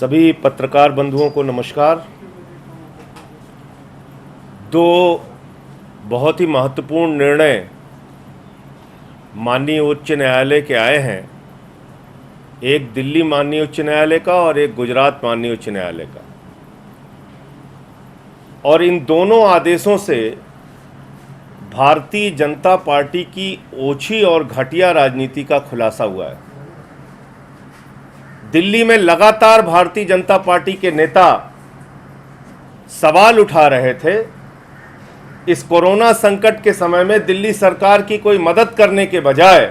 सभी पत्रकार बंधुओं को नमस्कार। दो बहुत ही महत्वपूर्ण निर्णय माननीय उच्च न्यायालय के आए हैं, एक दिल्ली माननीय उच्च न्यायालय का और एक गुजरात माननीय उच्च न्यायालय का। और इन दोनों आदेशों से भारतीय जनता पार्टी की ओछी और घटिया राजनीति का खुलासा हुआ है। दिल्ली में लगातार भारतीय जनता पार्टी के नेता सवाल उठा रहे थे, इस कोरोना संकट के समय में दिल्ली सरकार की कोई मदद करने के बजाय,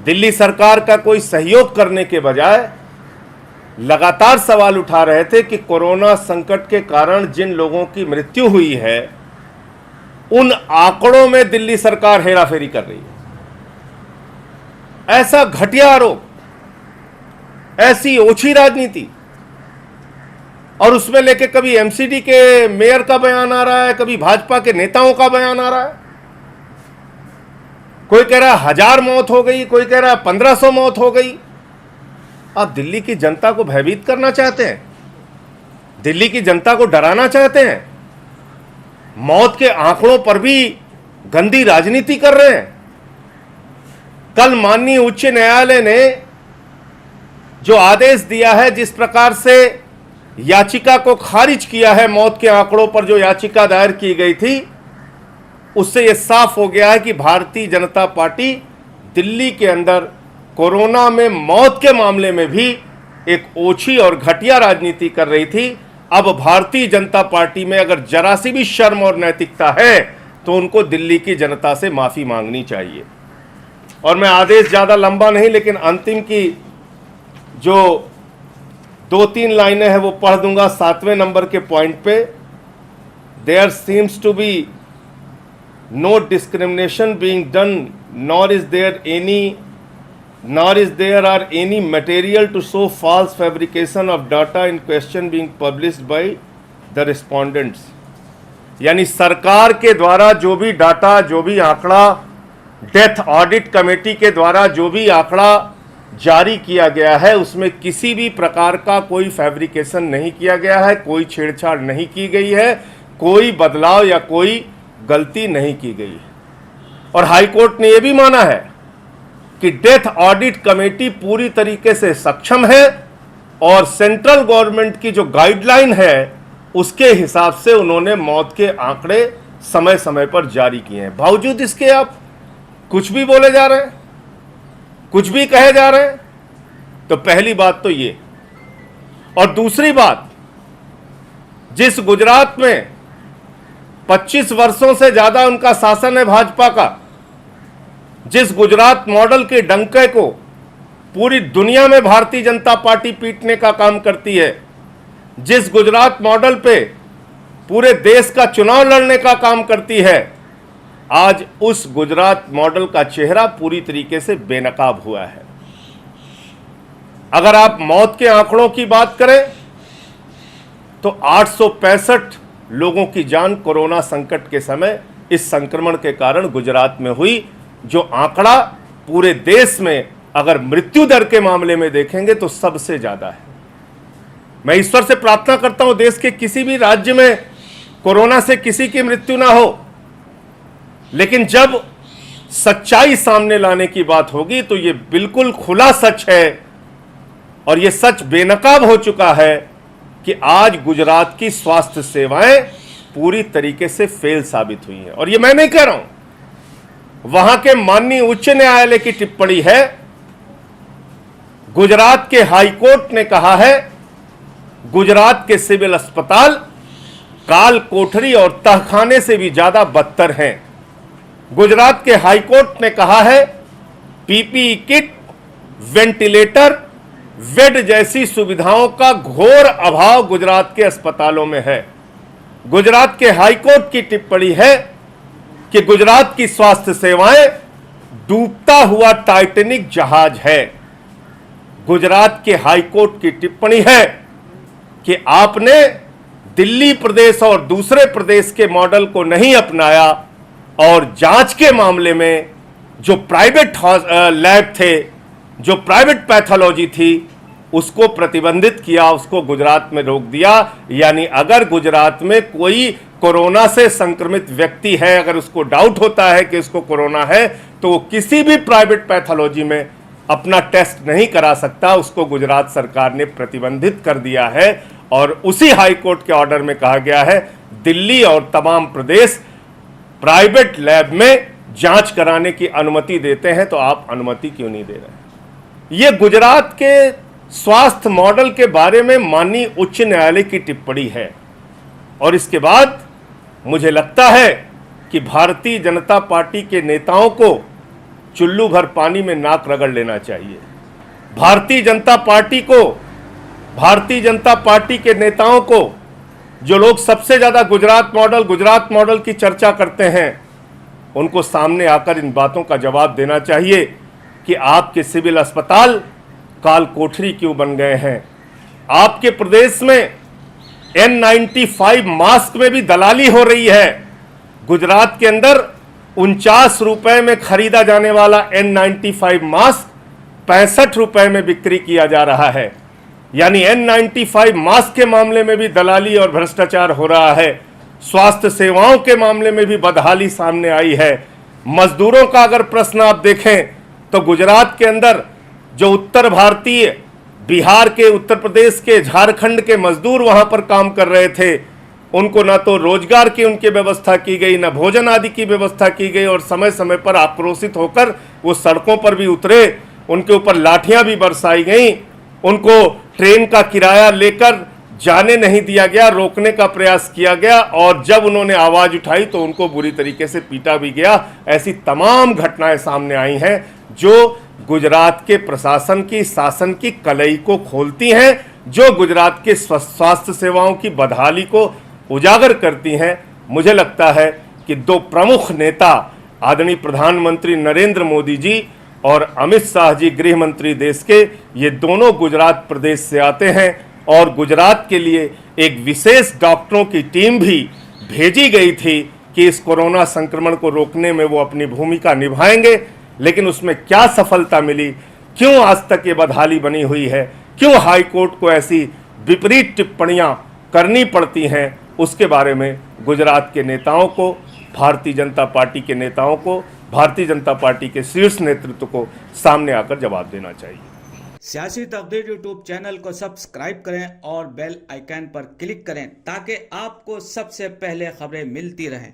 दिल्ली सरकार का कोई सहयोग करने के बजाय लगातार सवाल उठा रहे थे कि कोरोना संकट के कारण जिन लोगों की मृत्यु हुई है उन आंकड़ों में दिल्ली सरकार हेराफेरी कर रही है। ऐसा घटिया आरोप, ऐसी ओछी राजनीति, और उसमें लेके कभी एमसीडी के मेयर का बयान आ रहा है, कभी भाजपा के नेताओं का बयान आ रहा है। कोई कह रहा है 1000 मौत हो गई, कोई कह रहा है 1500 मौत हो गई। आप दिल्ली की जनता को भयभीत करना चाहते हैं, दिल्ली की जनता को डराना चाहते हैं, मौत के आंकड़ों पर भी गंदी राजनीति कर रहे हैं। कल माननीय उच्च न्यायालय ने जो आदेश दिया है, जिस प्रकार से याचिका को खारिज किया है, मौत के आंकड़ों पर जो याचिका दायर की गई थी, उससे यह साफ हो गया है कि भारतीय जनता पार्टी दिल्ली के अंदर कोरोना में मौत के मामले में भी एक ओछी और घटिया राजनीति कर रही थी। अब भारतीय जनता पार्टी में अगर जरा सी भी शर्म और नैतिकता है तो उनको दिल्ली की जनता से माफी मांगनी चाहिए। और मैं आदेश ज्यादा लंबा नहीं, लेकिन अंतिम की जो 2-3 लाइनें हैं वो पढ़ दूंगा। 7वें नंबर के पॉइंट पे, there seems to be no discrimination being done, nor is there are any material to show false fabrication of data in question being published by the respondents. यानी सरकार के द्वारा जो भी डाटा, जो भी आंकड़ा, डेथ ऑडिट कमेटी के द्वारा जो भी आंकड़ा जारी किया गया है, उसमें किसी भी प्रकार का कोई फैब्रिकेशन नहीं किया गया है, कोई छेड़छाड़ नहीं की गई है, कोई बदलाव या कोई गलती नहीं की गई है। और हाईकोर्ट ने यह भी माना है कि डेथ ऑडिट कमेटी पूरी तरीके से सक्षम है और सेंट्रल गवर्नमेंट की जो गाइडलाइन है उसके हिसाब से उन्होंने मौत के आंकड़े समय समय पर जारी किए हैं। बावजूद इसके आप कुछ भी बोले जा रहे हैं, कुछ भी कहे जा रहे हैं। तो पहली बात तो ये। और दूसरी बात, जिस गुजरात में 25 वर्षों से ज्यादा उनका शासन है भाजपा का, जिस गुजरात मॉडल के डंके को पूरी दुनिया में भारतीय जनता पार्टी पीटने का काम करती है, जिस गुजरात मॉडल पे पूरे देश का चुनाव लड़ने का काम करती है, आज उस गुजरात मॉडल का चेहरा पूरी तरीके से बेनकाब हुआ है। अगर आप मौत के आंकड़ों की बात करें तो 865 लोगों की जान कोरोना संकट के समय इस संक्रमण के कारण गुजरात में हुई, जो आंकड़ा पूरे देश में अगर मृत्यु दर के मामले में देखेंगे तो सबसे ज्यादा है। मैं ईश्वर से प्रार्थना करता हूं देश के किसी भी राज्य में कोरोना से किसी की मृत्यु ना हो, लेकिन जब सच्चाई सामने लाने की बात होगी तो यह बिल्कुल खुला सच है और यह सच बेनकाब हो चुका है कि आज गुजरात की स्वास्थ्य सेवाएं पूरी तरीके से फेल साबित हुई हैं। और यह मैं नहीं कह रहा हूं, वहां के माननीय उच्च न्यायालय की टिप्पणी है। गुजरात के हाई कोर्ट ने कहा है गुजरात के सिविल अस्पताल काल कोठरी और तहखाने से भी ज्यादा बदतर हैं। गुजरात के हाई कोर्ट ने कहा है पीपीई किट, वेंटिलेटर, बेड जैसी सुविधाओं का घोर अभाव गुजरात के अस्पतालों में है। गुजरात के हाई कोर्ट की टिप्पणी है कि गुजरात की स्वास्थ्य सेवाएं डूबता हुआ टाइटैनिक जहाज है। गुजरात के हाई कोर्ट की टिप्पणी है कि आपने दिल्ली प्रदेश और दूसरे प्रदेश के मॉडल को नहीं अपनाया और जांच के मामले में जो प्राइवेट लैब थे, जो प्राइवेट पैथोलॉजी थी, उसको प्रतिबंधित किया, उसको गुजरात में रोक दिया। यानी अगर गुजरात में कोई कोरोना से संक्रमित व्यक्ति है, अगर उसको डाउट होता है कि उसको कोरोना है, तो वो किसी भी प्राइवेट पैथोलॉजी में अपना टेस्ट नहीं करा सकता। उसको गुजरात सरकार ने प्रतिबंधित कर दिया है और उसी हाई कोर्ट के ऑर्डर में कहा गया है दिल्ली और तमाम प्रदेश प्राइवेट लैब में जांच कराने की अनुमति देते हैं, तो आप अनुमति क्यों नहीं दे रहे? ये गुजरात के स्वास्थ्य मॉडल के बारे में माननीय उच्च न्यायालय की टिप्पणी है। और इसके बाद मुझे लगता है कि भारतीय जनता पार्टी के नेताओं को चुल्लू भर पानी में नाक रगड़ लेना चाहिए। भारतीय जनता पार्टी के नेताओं को, जो लोग सबसे ज्यादा गुजरात मॉडल की चर्चा करते हैं, उनको सामने आकर इन बातों का जवाब देना चाहिए कि आपके सिविल अस्पताल काल कोठरी क्यों बन गए हैं। आपके प्रदेश में N95 मास्क में भी दलाली हो रही है। गुजरात के अंदर 49 रुपए में खरीदा जाने वाला N95 मास्क 65 रुपए में बिक्री किया जा रहा है। यानी N95 मास्क के मामले में भी दलाली और भ्रष्टाचार हो रहा है। स्वास्थ्य सेवाओं के मामले में भी बदहाली सामने आई है। मजदूरों का अगर प्रश्न आप देखें तो गुजरात के अंदर जो उत्तर भारतीय, बिहार के, उत्तर प्रदेश के, झारखंड के मजदूर वहां पर काम कर रहे थे, उनको ना तो रोजगार की उनकी व्यवस्था की गई, ना भोजन आदि की व्यवस्था की गई और समय समय पर आक्रोशित होकर वो सड़कों पर भी उतरे, उनके ऊपर लाठियां भी बरसाई गई, उनको ट्रेन का किराया लेकर जाने नहीं दिया गया, रोकने का प्रयास किया गया और जब उन्होंने आवाज उठाई तो उनको बुरी तरीके से पीटा भी गया। ऐसी तमाम घटनाएं सामने आई हैं जो गुजरात के प्रशासन की, शासन की कलई को खोलती हैं, जो गुजरात के स्वास्थ्य सेवाओं की बदहाली को उजागर करती हैं। मुझे लगता है कि दो प्रमुख नेता आदरणीय प्रधानमंत्री नरेंद्र मोदी जी और अमित शाह जी गृह मंत्री देश के, ये दोनों गुजरात प्रदेश से आते हैं और गुजरात के लिए एक विशेष डॉक्टरों की टीम भी भेजी गई थी कि इस कोरोना संक्रमण को रोकने में वो अपनी भूमिका निभाएंगे। लेकिन उसमें क्या सफलता मिली, क्यों आज तक ये बदहाली बनी हुई है, क्यों हाई कोर्ट को ऐसी विपरीत टिप्पणियां करनी पड़ती हैं, उसके बारे में गुजरात के नेताओं को, भारतीय जनता पार्टी के नेताओं को, भारतीय जनता पार्टी के शीर्ष नेतृत्व को सामने आकर जवाब देना चाहिए। सियासी तकदीर यूट्यूब चैनल को सब्सक्राइब करें और बेल आइकन पर क्लिक करें ताकि आपको सबसे पहले खबरें मिलती रहें।